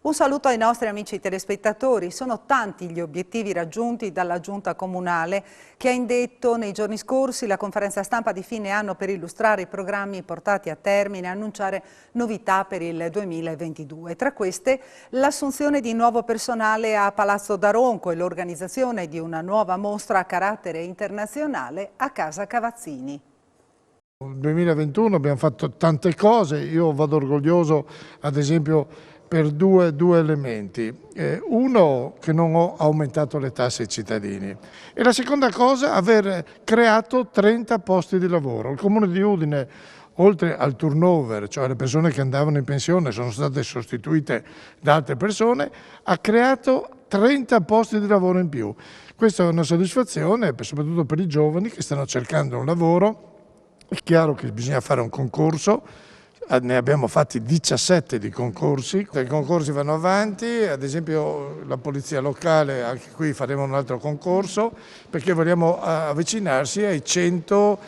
Un saluto ai nostri amici telespettatori. Sono tanti gli obiettivi raggiunti dalla Giunta Comunale che ha indetto nei giorni scorsi la conferenza stampa di fine anno per illustrare i programmi portati a termine e annunciare novità per il 2022. Tra queste l'assunzione di nuovo personale a Palazzo d'Aronco e l'organizzazione di una nuova mostra a carattere internazionale a Casa Cavazzini. Nel 2021 abbiamo fatto tante cose, io vado orgoglioso ad esempio per due elementi. Uno, che non ho aumentato le tasse ai cittadini, e la seconda cosa, aver creato 30 posti di lavoro. Il Comune di Udine, oltre al turnover, cioè le persone che andavano in pensione sono state sostituite da altre persone, ha creato 30 posti di lavoro in più. Questa è una soddisfazione, soprattutto per i giovani che stanno cercando un lavoro. È chiaro che bisogna fare un concorso. Ne abbiamo fatti 17 di concorsi, i concorsi vanno avanti, ad esempio la polizia locale, anche qui faremo un altro concorso perché vogliamo avvicinarsi ai 100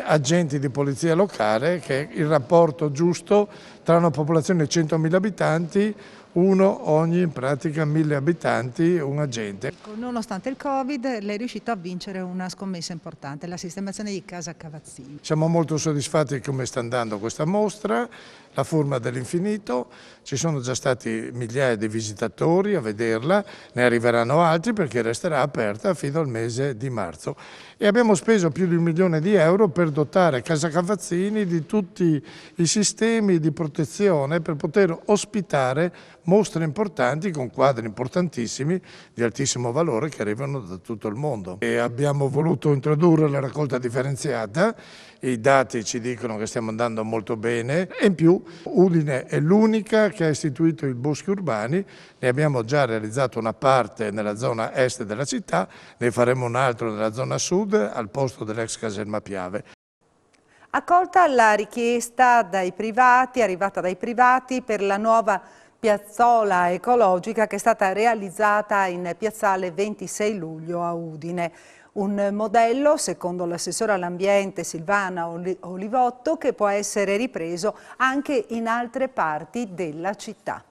agenti di polizia locale, che è il rapporto giusto tra una popolazione di 100.000 abitanti, uno ogni in pratica 1.000 abitanti, un agente. Nonostante il Covid, lei è riuscito a vincere una scommessa importante, la sistemazione di Casa Cavazzini. Siamo molto soddisfatti di come sta andando questa mostra, la forma dell'infinito. Ci sono già stati migliaia di visitatori a vederla, ne arriveranno altri perché resterà aperta fino al mese di marzo. E abbiamo speso più di 1 milione di euro per dotare Casa Cavazzini di tutti i sistemi di protezione per poter ospitare mostre importanti con quadri importantissimi di altissimo valore che arrivano da tutto il mondo. E abbiamo voluto introdurre la raccolta differenziata, i dati ci dicono che stiamo andando molto bene e in più Udine è l'unica che ha istituito i boschi urbani, ne abbiamo già realizzato una parte nella zona est della città, ne faremo un altro nella zona sud al posto dell'ex caserma Piave. Accolta la richiesta arrivata dai privati per la nuova piazzola ecologica che è stata realizzata in piazzale 26 luglio a Udine. Un modello, secondo l'assessore all'ambiente Silvana Olivotto, che può essere ripreso anche in altre parti della città.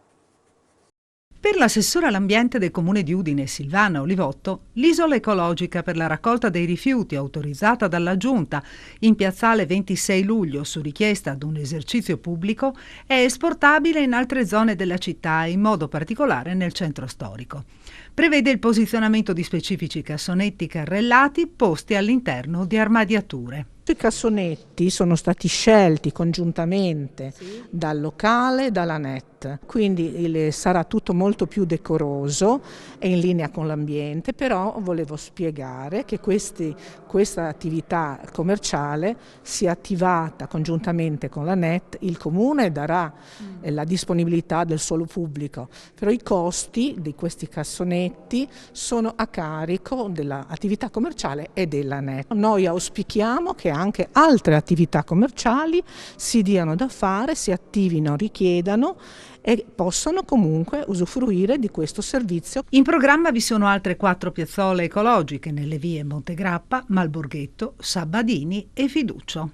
Per l'assessore all'ambiente del Comune di Udine, Silvana Olivotto, l'isola ecologica per la raccolta dei rifiuti autorizzata dalla Giunta in piazzale 26 luglio su richiesta ad un esercizio pubblico è esportabile in altre zone della città, in modo particolare nel centro storico. Prevede il posizionamento di specifici cassonetti carrellati posti all'interno di armadiature. I cassonetti sono stati scelti congiuntamente dal locale e dalla NET, quindi sarà tutto molto più decoroso e in linea con l'ambiente, però volevo spiegare che questa attività commerciale sia attivata congiuntamente con la NET, il Comune darà la disponibilità del suolo pubblico, però i costi di questi cassonetti sono a carico dell'attività commerciale e della NET. Noi auspichiamo che anche altre attività commerciali si diano da fare, si attivino, richiedano e possano comunque usufruire di questo servizio. In programma vi sono altre 4 piazzole ecologiche nelle vie Montegrappa, Malborghetto, Sabbadini e Fiducio.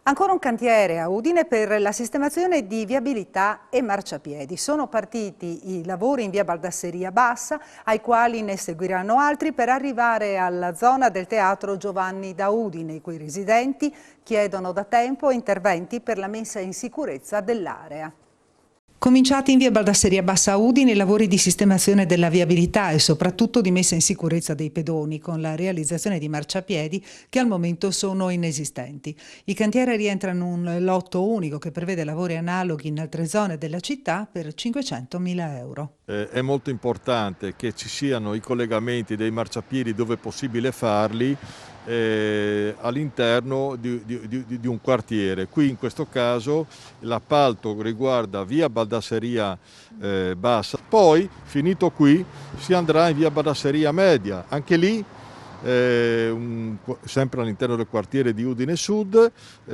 Ancora un cantiere a Udine per la sistemazione di viabilità e marciapiedi. Sono partiti i lavori in via Baldasseria Bassa, ai quali ne seguiranno altri per arrivare alla zona del teatro Giovanni da Udine, i cui residenti chiedono da tempo interventi per la messa in sicurezza dell'area. Cominciati in via Baldasseria Bassa a Udine i lavori di sistemazione della viabilità e soprattutto di messa in sicurezza dei pedoni con la realizzazione di marciapiedi che al momento sono inesistenti. I cantieri rientrano in un lotto unico che prevede lavori analoghi in altre zone della città per 500.000 euro. È molto importante che ci siano i collegamenti dei marciapiedi dove è possibile farli all'interno di un quartiere. Qui in questo caso l'appalto riguarda via Baldasseria Bassa, poi finito qui si andrà in via Baldasseria Media, anche lì sempre all'interno del quartiere di Udine Sud,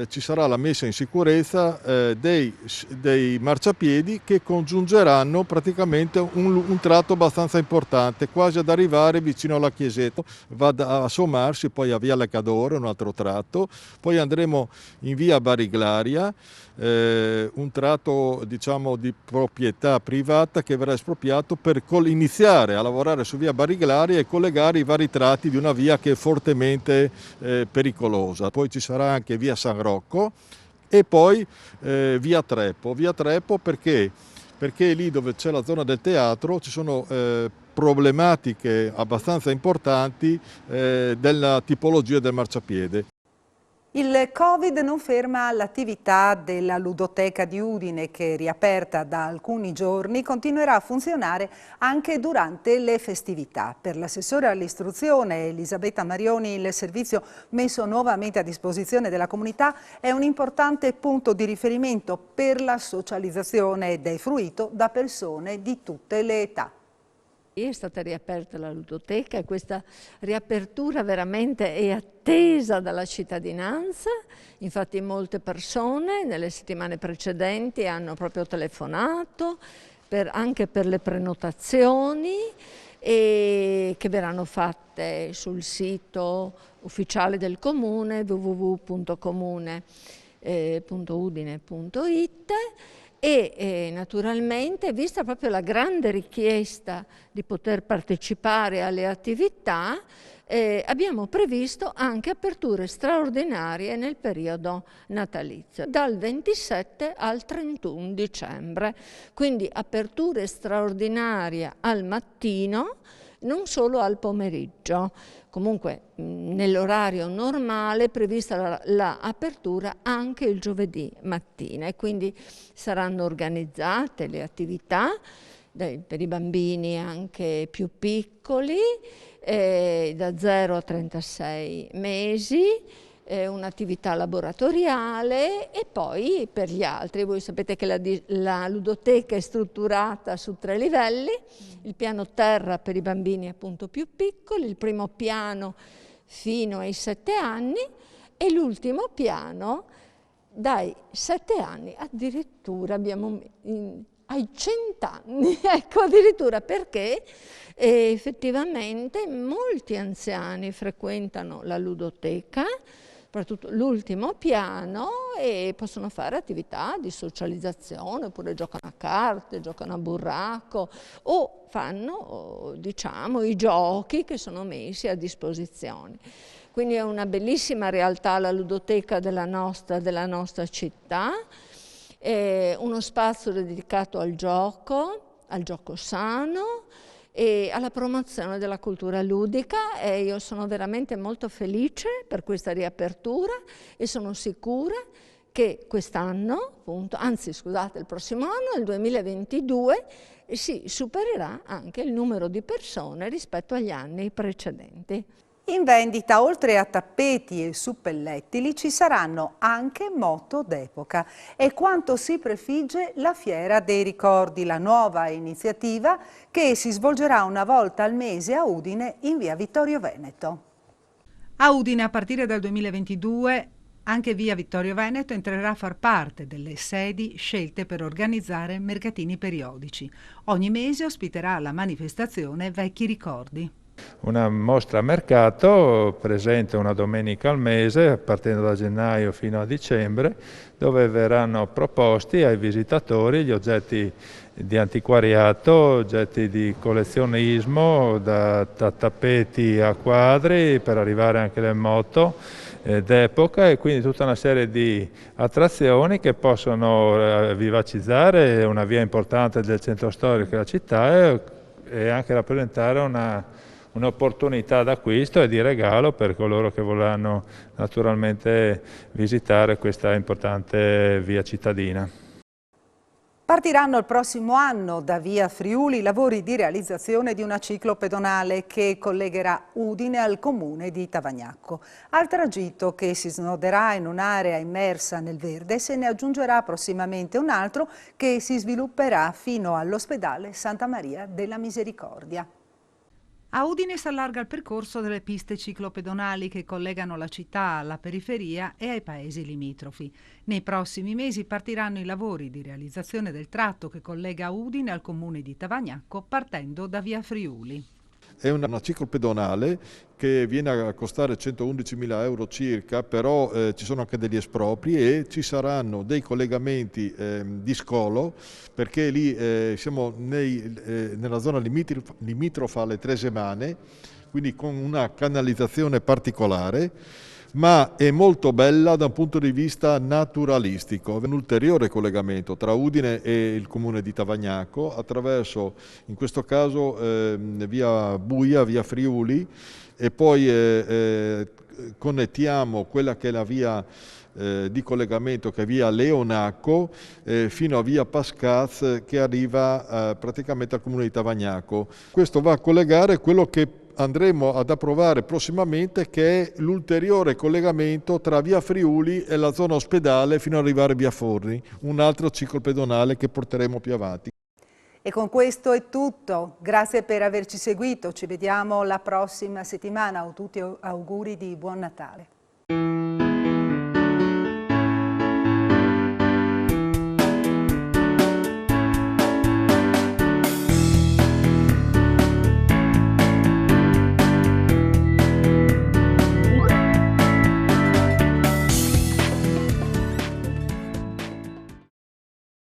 ci sarà la messa in sicurezza dei marciapiedi che congiungeranno praticamente un tratto abbastanza importante, quasi ad arrivare vicino alla chiesetta, va a sommarsi poi a via Lecadore, un altro tratto, poi andremo in via Bariglaria, un tratto diciamo di proprietà privata che verrà espropriato per iniziare a lavorare su via Bariglaria e collegare i vari tratti di una via che è fortemente pericolosa. Poi ci sarà anche via San Rocco e poi via Treppo perché lì dove c'è la zona del teatro ci sono problematiche abbastanza importanti della tipologia del marciapiede. Il Covid non ferma l'attività della ludoteca di Udine che, riaperta da alcuni giorni, continuerà a funzionare anche durante le festività. Per l'assessore all'istruzione Elisabetta Marioni il servizio messo nuovamente a disposizione della comunità è un importante punto di riferimento per la socializzazione ed è fruito da persone di tutte le età. È stata riaperta la ludoteca e questa riapertura veramente è attesa dalla cittadinanza, infatti molte persone nelle settimane precedenti hanno proprio telefonato anche per le prenotazioni che verranno fatte sul sito ufficiale del comune www.comune.udine.it. E naturalmente, vista proprio la grande richiesta di poter partecipare alle attività, abbiamo previsto anche aperture straordinarie nel periodo natalizio, dal 27 al 31 dicembre, quindi aperture straordinarie al mattino, non solo al pomeriggio. Comunque nell'orario normale è prevista l'apertura anche il giovedì mattina e quindi saranno organizzate le attività per i bambini anche più piccoli, da 0 a 36 mesi, un'attività laboratoriale e poi per gli altri. Voi sapete che la ludoteca è strutturata su 3 livelli, il piano terra per i bambini appunto più piccoli, il primo piano fino ai 7 anni e l'ultimo piano dai 7 anni addirittura abbiamo ai 100 anni, ecco, addirittura perché effettivamente molti anziani frequentano la ludoteca, soprattutto l'ultimo piano, e possono fare attività di socializzazione, oppure giocano a carte, giocano a burraco o fanno, diciamo, i giochi che sono messi a disposizione. Quindi è una bellissima realtà la ludoteca della nostra città, uno spazio dedicato al gioco sano, e alla promozione della cultura ludica e io sono veramente molto felice per questa riapertura e sono sicura che quest'anno, appunto, anzi scusate, il prossimo anno, il 2022, si supererà anche il numero di persone rispetto agli anni precedenti. In vendita, oltre a tappeti e suppellettili, ci saranno anche moto d'epoca. È quanto si prefigge la Fiera dei Ricordi, la nuova iniziativa che si svolgerà una volta al mese a Udine in via Vittorio Veneto. A Udine, a partire dal 2022, anche via Vittorio Veneto entrerà a far parte delle sedi scelte per organizzare mercatini periodici. Ogni mese ospiterà la manifestazione Vecchi Ricordi. Una mostra a mercato presente una domenica al mese, partendo da gennaio fino a dicembre, dove verranno proposti ai visitatori gli oggetti di antiquariato, oggetti di collezionismo, da tappeti a quadri, per arrivare anche alle moto d'epoca, e quindi tutta una serie di attrazioni che possono vivacizzare una via importante del centro storico della città e anche rappresentare un'opportunità d'acquisto e di regalo per coloro che vorranno naturalmente visitare questa importante via cittadina. Partiranno il prossimo anno da via Friuli i lavori di realizzazione di una ciclopedonale che collegherà Udine al comune di Tavagnacco. Al tragitto, che si snoderà in un'area immersa nel verde, se ne aggiungerà prossimamente un altro che si svilupperà fino all'ospedale Santa Maria della Misericordia. A Udine si allarga il percorso delle piste ciclopedonali che collegano la città alla periferia e ai paesi limitrofi. Nei prossimi mesi partiranno i lavori di realizzazione del tratto che collega Udine al comune di Tavagnacco partendo da via Friuli. È una ciclopedonale che viene a costare 111.000 euro circa, però ci sono anche degli espropri e ci saranno dei collegamenti di scolo, perché lì siamo nella zona limitrofa alle Tresemane, quindi con una canalizzazione particolare, ma è molto bella da un punto di vista naturalistico. Un ulteriore collegamento tra Udine e il comune di Tavagnacco attraverso, in questo caso, via Buia, via Friuli, e poi connettiamo quella che è la via di collegamento, che è via Leonacco, fino a via Pascaz, che arriva praticamente al comune di Tavagnacco. Questo va a collegare quello che andremo ad approvare prossimamente, che è l'ulteriore collegamento tra via Friuli e la zona ospedale fino ad arrivare a via Forni, un altro ciclopedonale che porteremo più avanti. E con questo è tutto, grazie per averci seguito, ci vediamo la prossima settimana, a tutti auguri di buon Natale.